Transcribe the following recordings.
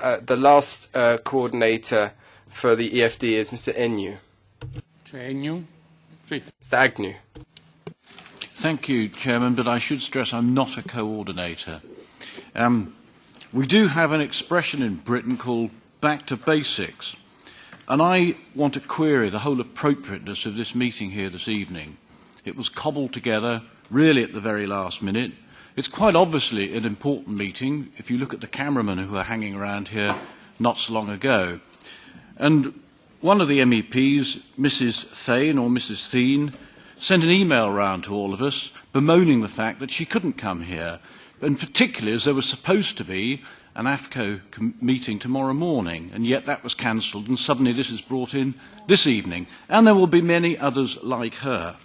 The last coordinator for the EFD is Mr. Agnew. Agnew. Mr. Agnew. Thank you, Chairman, but I should stress I'm not a coordinator. We do have an expression in Britain called back to basics, and I want to query the whole appropriateness of this meeting here this evening. It was cobbled together really at the very last minute. It's quite obviously an important meeting if you look at the cameramen who are hanging around here not so long ago. And one of the MEPs, Mrs. Thane or Mrs. Theen, sent an email round to all of us bemoaning the fact that she couldn't come here, and particularly as there was supposed to be an AFCO meeting tomorrow morning, and yet that was cancelled, and suddenly this is brought in this evening, and there will be many others like her.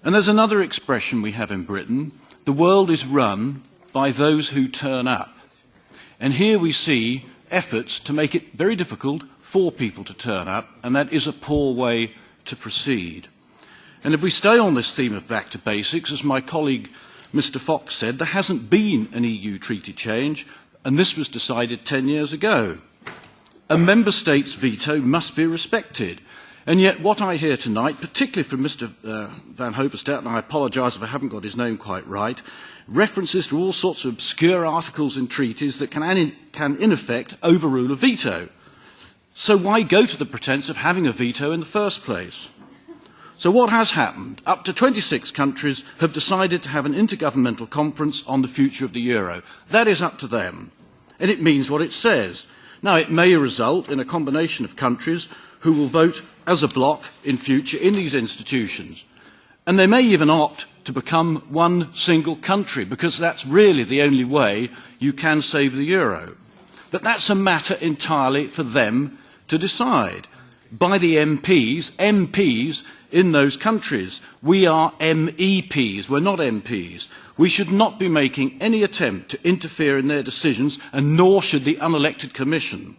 And there's another expression we have in Britain: the world is run by those who turn up. And here we see efforts to make it very difficult for people to turn up, and that is a poor way to proceed. And if we stay on this theme of back to basics, as my colleague Mr. Fox said, there hasn't been an EU treaty change, and this was decided 10 years ago. A member state's veto must be respected. And yet what I hear tonight, particularly from Mr. Van Hoverstadt, and I apologise if I haven't got his name quite right, references to all sorts of obscure articles in treaties that can in effect overrule a veto. So why go to the pretence of having a veto in the first place? So what has happened? Up to 26 countries have decided to have an intergovernmental conference on the future of the euro. That is up to them, and it means what it says. Now, it may result in a combination of countries who will vote as a bloc in future in these institutions, and they may even opt to become one single country, because that's really the only way you can save the euro. But that's a matter entirely for them to decide by the MPs in those countries. We are MEPs, we're not MPs. We should not be making any attempt to interfere in their decisions, and nor should the unelected Commission.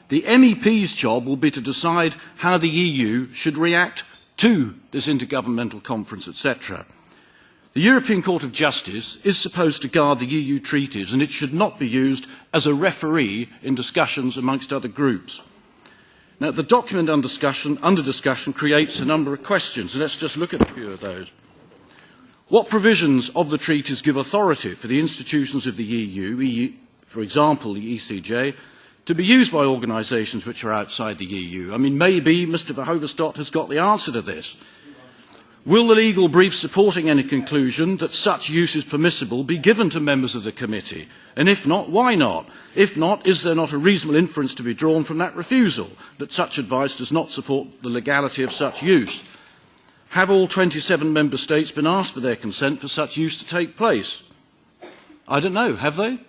The MEP's job will be to decide how the EU should react to this intergovernmental conference, etc. The European Court of Justice is supposed to guard the EU treaties, and it should not be used as a referee in discussions amongst other groups. Now, the document under discussion creates a number of questions, and let's just look at a few of those. What provisions of the treaties give authority for the institutions of the EU, for example the ECJ, to be used by organisations which are outside the EU? I mean, maybe Mr. Verhofstadt has got the answer to this. Will the legal brief supporting any conclusion that such use is permissible be given to members of the committee? And if not, why not? If not, is there not a reasonable inference to be drawn from that refusal that such advice does not support the legality of such use? Have all 27 member states been asked for their consent for such use to take place? I don't know, have they?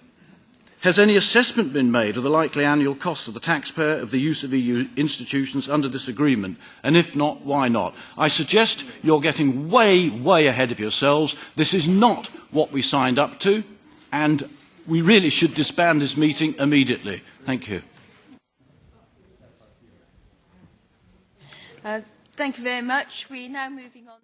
Has any assessment been made of the likely annual cost of the taxpayer of the use of EU institutions under this agreement? And if not, why not? I suggest you're getting way, way ahead of yourselves. This is not what we signed up to, and we really should disband this meeting immediately. Thank you. Thank you very much. We're now moving on.